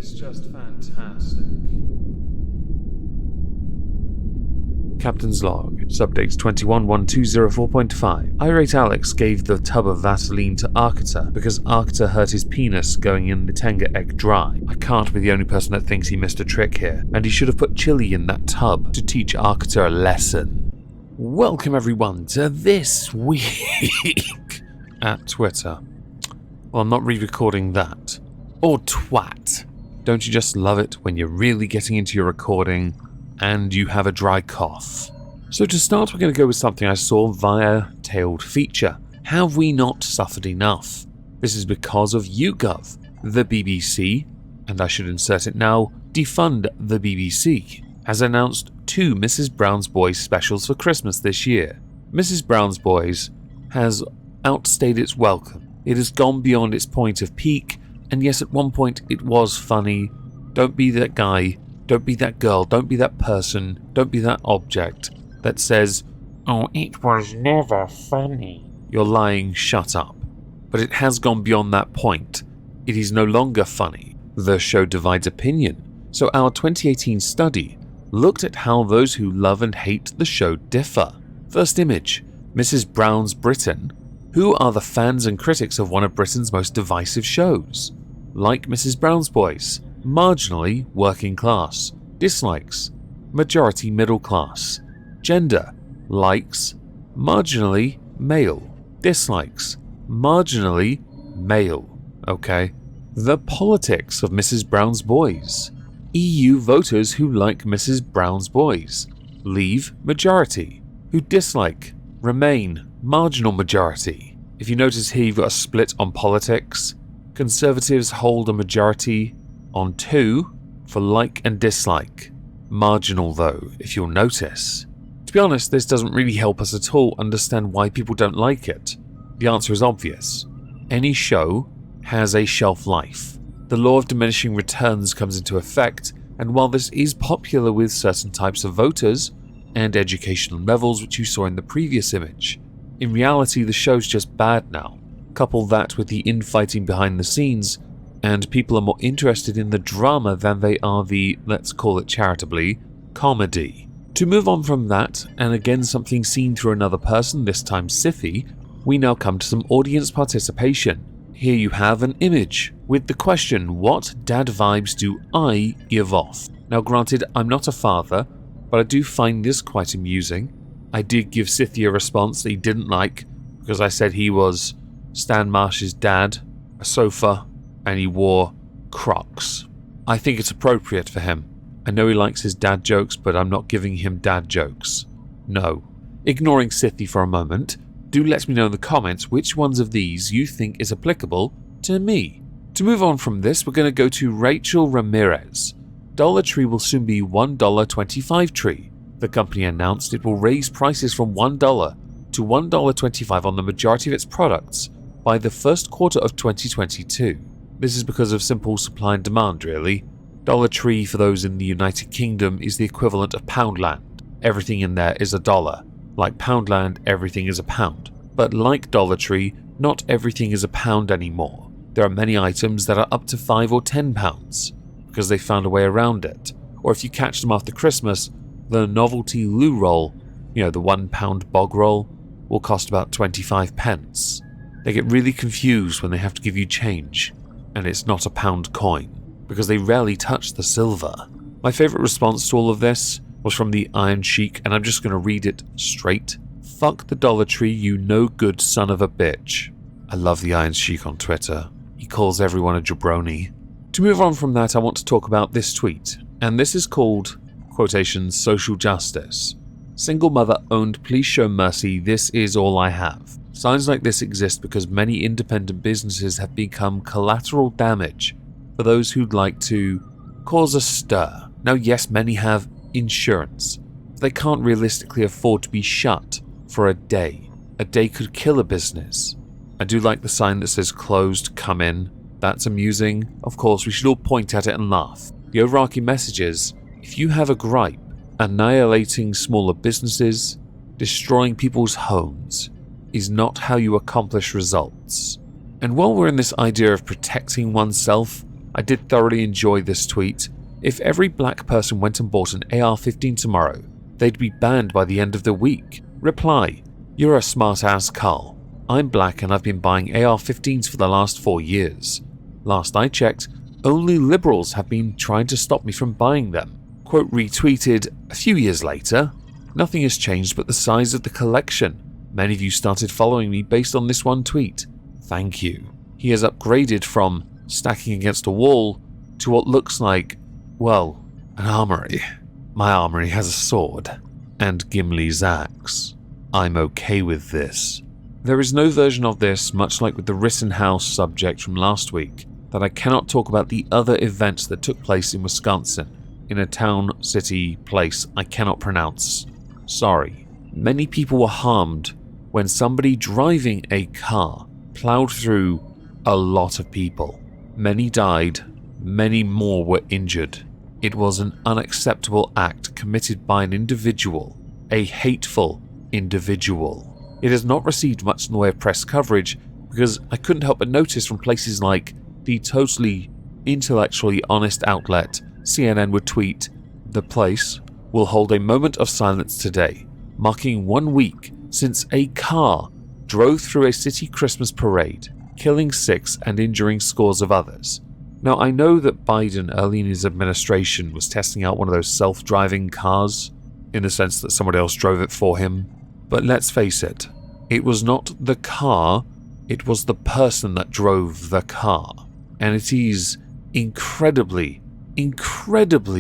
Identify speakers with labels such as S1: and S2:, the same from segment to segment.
S1: It's just fantastic. Captain's log, subdates 21-1204.5. Irate Alex gave the tub of Vaseline to Arcata because Arcata hurt his penis going in the Tenga egg dry. I can't be the only person that thinks he missed a trick here, and he should have put chili in that tub to teach Arcata a lesson. Welcome everyone to This Week at Twitter. Well, I'm not re-recording that. Or twat. Don't you just love it when you're really getting into your recording and you have a dry cough? So to start, we're going to go with something I saw via Tailed Feature. Have we not suffered enough? This is because of YouGov. The BBC, and I should insert it now, defund the BBC, has announced 2 Mrs. Brown's Boys specials for Christmas this year. Mrs. Brown's Boys has outstayed its welcome. It has gone beyond its point of peak, and yes, at one point it was funny. Don't be that guy, don't be that girl, don't be that person, don't be that object that says, "Oh, it was never funny." You're lying, shut up. But it has gone beyond that point. It is no longer funny. The show divides opinion. So our 2018 study looked at how those who love and hate the show differ. First image, Mrs. Brown's Britain. Who are the fans and critics of one of Britain's most divisive shows? Like Mrs. Brown's Boys, marginally working class. Dislikes, majority middle class. Gender, likes, marginally male. Dislikes, marginally male. Okay. The politics of Mrs. Brown's Boys. EU voters who like Mrs. Brown's Boys. Leave, majority. Who dislike, remain, marginal majority. If you notice here, you've got a split on politics. Conservatives hold a majority on 2 for like and dislike. Marginal though, if you'll notice. To be honest, this doesn't really help us at all understand why people don't like it. The answer is obvious. Any show has a shelf life. The law of diminishing returns comes into effect, and while this is popular with certain types of voters and educational levels, which you saw in the previous image, in reality the show's just bad now. Couple that with the infighting behind the scenes, and people are more interested in the drama than they are the, let's call it charitably, comedy. To move on from that, and again something seen through another person, this time Siffy, we now come to some audience participation. Here you have an image with the question, what dad vibes do I give off? Now granted, I'm not a father, but I do find this quite amusing. I did give Scythia a response that he didn't like, because I said he was Stan Marsh's dad, a sofa, and he wore Crocs. I think it's appropriate for him. I know he likes his dad jokes, but I'm not giving him dad jokes. No. Ignoring Scythia for a moment, do let me know in the comments which ones of these you think is applicable to me. To move on from this, we're going to go to Rachel Ramirez. Dollar Tree will soon be $1.25 tree. The company announced it will raise prices from $1 to $1.25 on the majority of its products by the first quarter of 2022. This is because of simple supply and demand, really. Dollar Tree, for those in the United Kingdom, is the equivalent of Poundland. Everything in there is $1. Like Poundland, everything is £1. But like Dollar Tree, not everything is £1 anymore. There are many items that are up to £5 or £10 because they found a way around it. Or if you catch them after Christmas, the novelty loo roll, the £1 bog roll, will cost about 25 pence. They get really confused when they have to give you change, and it's not a £1 coin, because they rarely touch the silver. My favourite response to all of this was from the Iron Sheik, and I'm just going to read it straight. Fuck the Dollar Tree, you no good son of a bitch. I love the Iron Sheik on Twitter. He calls everyone a jabroni. To move on from that, I want to talk about this tweet, and this is called, quotations, social justice. Single mother owned, please show mercy, this is all I have. Signs like this exist because many independent businesses have become collateral damage for those who'd like to cause a stir. Now yes, many have insurance, but they can't realistically afford to be shut for a day. A day could kill a business. I do like the sign that says closed, come in. That's amusing. Of course, we should all point at it and laugh. The overarching message is, if you have a gripe, annihilating smaller businesses, destroying people's homes, is not how you accomplish results. And while we're in this idea of protecting oneself, I did thoroughly enjoy this tweet. If every black person went and bought an AR-15 tomorrow, they'd be banned by the end of the week. Reply, you're a smart-ass Carl. I'm black and I've been buying AR-15s for the last 4 years. Last I checked, only liberals have been trying to stop me from buying them. Quote retweeted a few years later, nothing has changed but the size of the collection. Many of you started following me based on this one tweet. Thank you. He has upgraded from stacking against a wall to what looks like, well, an armory. My armory has a sword and Gimli's axe. I'm okay with this. There is no version of this, much like with the Rittenhouse subject from last week, that I cannot talk about the other events that took place in Wisconsin, in a town, city, place I cannot pronounce. Sorry. Many people were harmed when somebody driving a car plowed through a lot of people. Many died, many more were injured. It was an unacceptable act committed by an individual, a hateful individual. It has not received much in the way of press coverage because I couldn't help but notice from places like the totally intellectually honest outlet CNN would tweet, "The place will hold a moment of silence today, marking 1 week since a car drove through a city Christmas parade, killing 6 and injuring scores of others." Now, I know that Biden early in his administration was testing out one of those self-driving cars, in the sense that somebody else drove it for him. But let's face it, it was not the car, it was the person that drove the car. And it is incredibly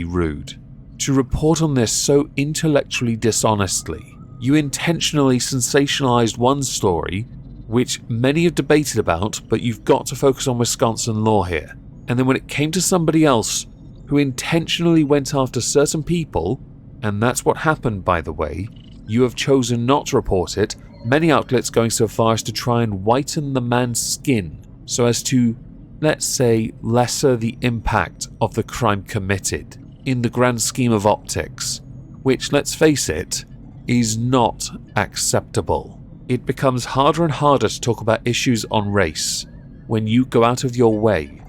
S1: rude to report on this so intellectually dishonestly. You intentionally sensationalized one story, which many have debated about, but you've got to focus on Wisconsin law here. And then when it came to somebody else who intentionally went after certain people, and that's what happened, by the way, you have chosen not to report it, many outlets going so far as to try and whiten the man's skin so as to, let's say, lesser the impact of the crime committed in the grand scheme of optics, which, let's face it, is not acceptable. It becomes harder and harder to talk about issues on race when you go out of your way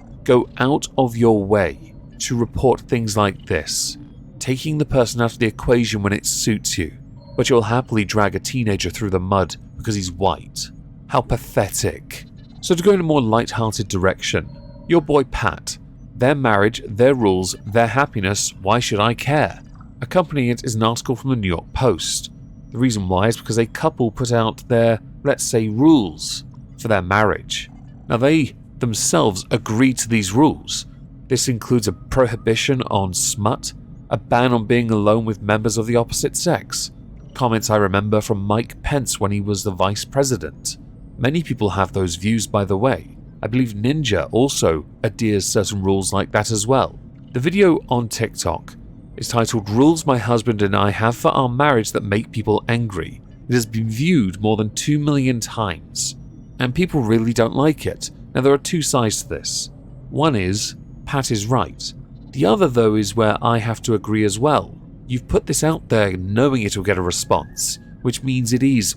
S1: to report things like this, taking the person out of the equation when it suits you, but you'll happily drag a teenager through the mud because he's white. How pathetic. So to go in a more light-hearted direction, your boy Pat, their marriage, their rules, their happiness, why should I care? Accompanying it is an article from the New York Post. The reason why is because a couple put out their, let's say, rules for their marriage. Now they themselves agreed to these rules. This includes a prohibition on smut, a ban on being alone with members of the opposite sex. Comments I remember from Mike Pence when he was the vice president. Many people have those views, by the way. I believe Ninja also adheres certain rules like that as well. The video on TikTok is titled "Rules My Husband and I Have for Our Marriage That Make People Angry." It has been viewed more than 2 million times, and people really don't like it. Now there are two sides to this. One is, Pat is right. The other, though, is where I have to agree as well. You've put this out there knowing it will get a response, which means it is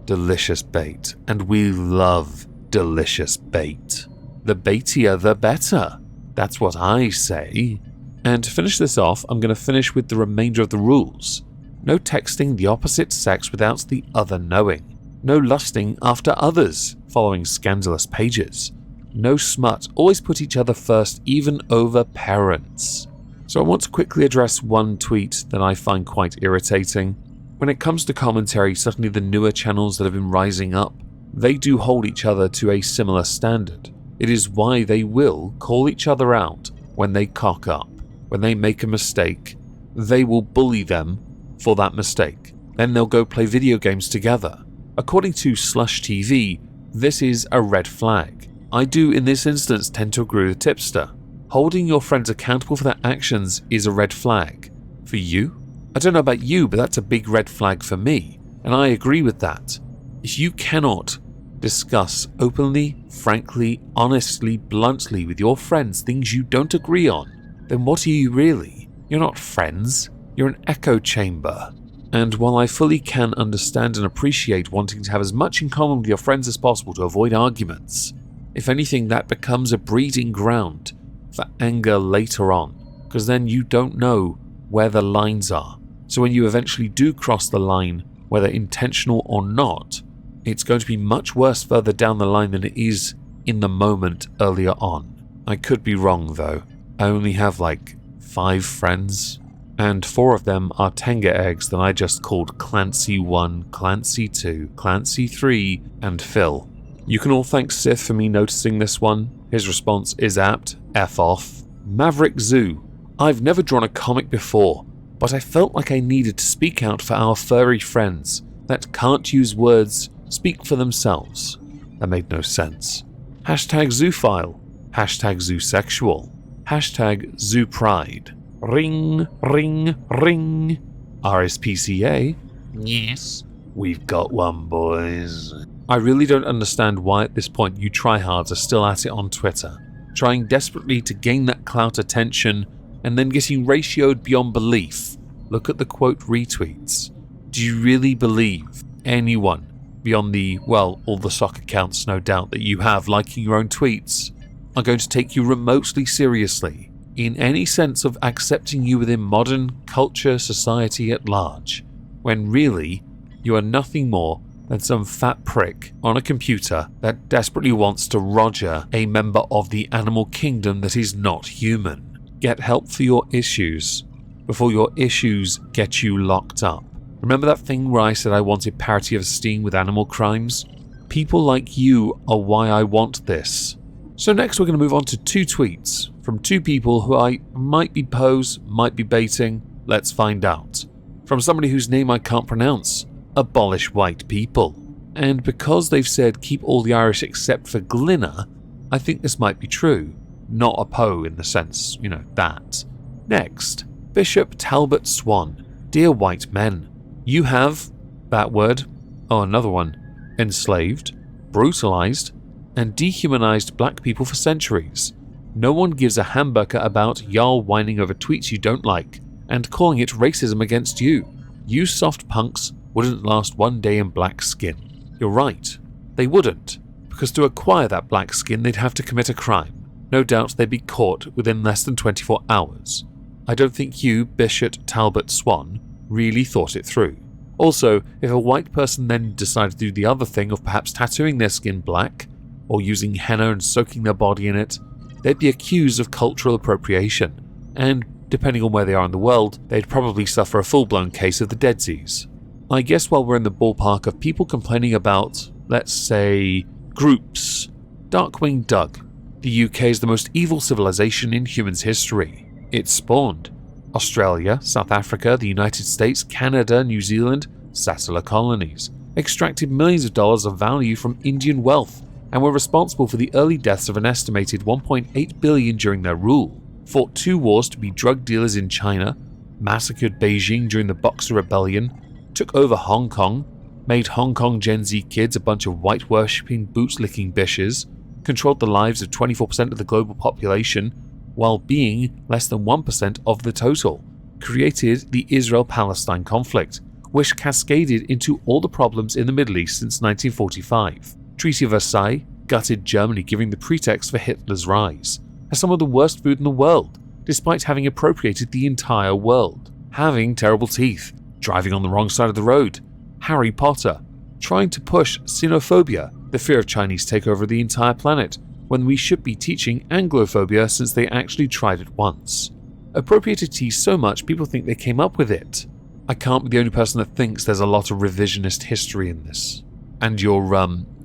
S1: delicious bait, and we love delicious bait. The baitier the better. That's what I say. And to finish this off, I'm going to finish with the remainder of the rules. No texting the opposite sex without the other knowing. No lusting after others, following scandalous pages. No smut, always put each other first, even over parents. So I want to quickly address one tweet that I find quite irritating. When it comes to commentary, certainly the newer channels that have been rising up, they do hold each other to a similar standard. It is why they will call each other out when they cock up. When they make a mistake, they will bully them for that mistake. Then they'll go play video games together. According to Slush TV, this is a red flag. I do in this instance tend to agree with Tipster. Holding your friends accountable for their actions is a red flag. For you? I don't know about you, but that's a big red flag for me, and I agree with that. If you cannot discuss openly, frankly, honestly, bluntly with your friends things you don't agree on, then what are you really? You're not friends, you're an echo chamber. And while I fully can understand and appreciate wanting to have as much in common with your friends as possible to avoid arguments, If anything, that becomes a breeding ground for anger later on, because then you don't know where the lines are. So when you eventually do cross the line, whether intentional or not, it's going to be much worse further down the line than it is in the moment earlier on. I could be wrong though. I only have like 5 friends, and 4 of them are Tenga eggs that I just called Clancy 1, Clancy 2, Clancy 3, and Phil. You can all thank Sith for me noticing this one. His response is apt. F off. Maverick Zoo. I've never drawn a comic before, but I felt like I needed to speak out for our furry friends that can't use words, speak for themselves. That made no sense. Hashtag Zoophile. Hashtag Zoosexual. Hashtag Zoopride. Ring, ring, ring. RSPCA. Yes. We've got one, boys. I really don't understand why at this point you tryhards are still at it on Twitter, trying desperately to gain that clout attention and then getting ratioed beyond belief. Look at the quote retweets. Do you really believe anyone, beyond the, well, all the sock accounts no doubt that you have liking your own tweets, are going to take you remotely seriously in any sense of accepting you within modern culture society at large, when really you are nothing more than some fat prick on a computer that desperately wants to Roger a member of the animal kingdom that is not human? Get help for your issues before your issues get you locked up. Remember that thing where I said I wanted parity of esteem with animal crimes? People like you are why I want this. So next we're going to move on to 2 tweets from 2 people who I might be pose, might be baiting. Let's find out. From somebody whose name I can't pronounce. Abolish white people. And because they've said keep all the Irish except for Glinna, I think this might be true. Not a Poe in the sense, that. Next, Bishop Talbot Swan. Dear white men, you have, that word, another one, enslaved, brutalized, and dehumanized black people for centuries. No one gives a hamburger about y'all whining over tweets you don't like and calling it racism against you. You soft punks wouldn't last one day in black skin. You're right, they wouldn't, because to acquire that black skin they'd have to commit a crime. No doubt they'd be caught within less than 24 hours. I don't think you, Bishop Talbot Swan, really thought it through. Also, if a white person then decided to do the other thing of perhaps tattooing their skin black, or using henna and soaking their body in it, they'd be accused of cultural appropriation, and depending on where they are in the world, they'd probably suffer a full-blown case of the deadsies. I guess while we're in the ballpark of people complaining about, let's say, groups, Darkwing Doug. The UK is the most evil civilization in humans' history. It spawned Australia, South Africa, the United States, Canada, New Zealand, settler colonies, extracted millions of dollars of value from Indian wealth, and were responsible for the early deaths of an estimated 1.8 billion during their rule, fought 2 wars to be drug dealers in China, massacred Beijing during the Boxer Rebellion, took over Hong Kong, made Hong Kong Gen Z kids a bunch of white-worshipping, boots-licking bishes, controlled the lives of 24% of the global population while being less than 1% of the total, created the Israel-Palestine conflict, which cascaded into all the problems in the Middle East since 1945. Treaty of Versailles gutted Germany, giving the pretext for Hitler's rise, has some of the worst food in the world, despite having appropriated the entire world, having terrible teeth, driving on the wrong side of the road, Harry Potter, trying to push xenophobia, the fear of Chinese takeover of the entire planet, when we should be teaching Anglophobia since they actually tried it once. Appropriated tea so much people think they came up with it. I can't be the only person that thinks there's a lot of revisionist history in this. And your,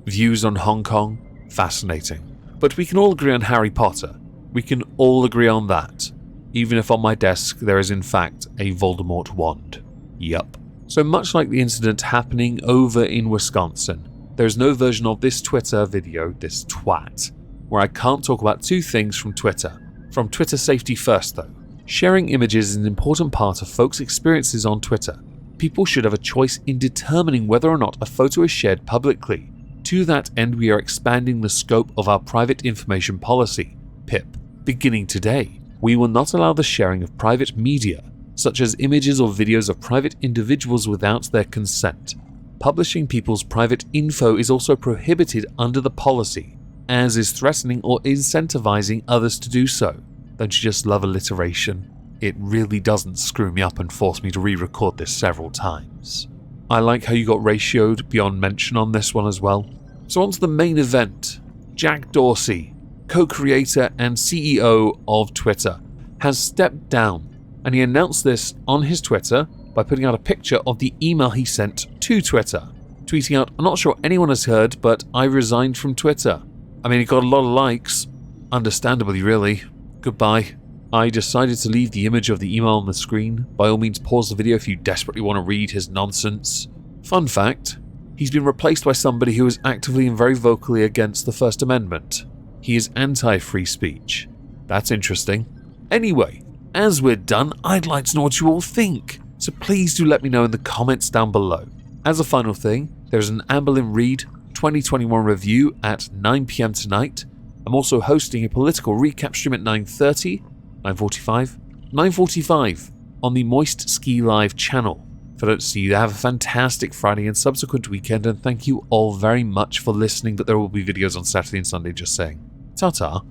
S1: views on Hong Kong? Fascinating. But we can all agree on Harry Potter. We can all agree on that. Even if on my desk there is in fact a Voldemort wand. Yup. So much like the incident happening over in Wisconsin, there is no version of this Twitter video, this twat, where I can't talk about 2 things from Twitter. From Twitter safety first though. Sharing images is an important part of folks' experiences on Twitter. People should have a choice in determining whether or not a photo is shared publicly. To that end, we are expanding the scope of our private information policy, PIP. Beginning today, we will not allow the sharing of private media, such as images or videos of private individuals without their consent. Publishing people's private info is also prohibited under the policy. as is threatening or incentivizing others to do so. Don't you just love alliteration? It really doesn't screw me up and force me to re-record this several times. I like how you got ratioed beyond mention on this one as well. So on to the main event. Jack Dorsey, co-creator and CEO of Twitter, has stepped down, and he announced this on his Twitter by putting out a picture of the email he sent to Twitter, tweeting out, "I'm not sure anyone has heard, but I resigned from Twitter." I mean, it got a lot of likes. Understandably, really. Goodbye. I decided to leave the image of the email on the screen. By all means, pause the video if you desperately want to read his nonsense. Fun fact, he's been replaced by somebody who is actively and very vocally against the First Amendment. He is anti-free speech. That's interesting. Anyway, as we're done, I'd like to know what you all think, so please do let me know in the comments down below. As a final thing, there's an Amberlin Reid 2021 review at 9 PM tonight. I'm also hosting a political recap stream at 9:30, 9:45, 9:45 on the Moist Ski Live channel. If I don't see you, have a fantastic Friday and subsequent weekend, and thank you all very much for listening, but there will be videos on Saturday and Sunday, just saying. Ta-ta.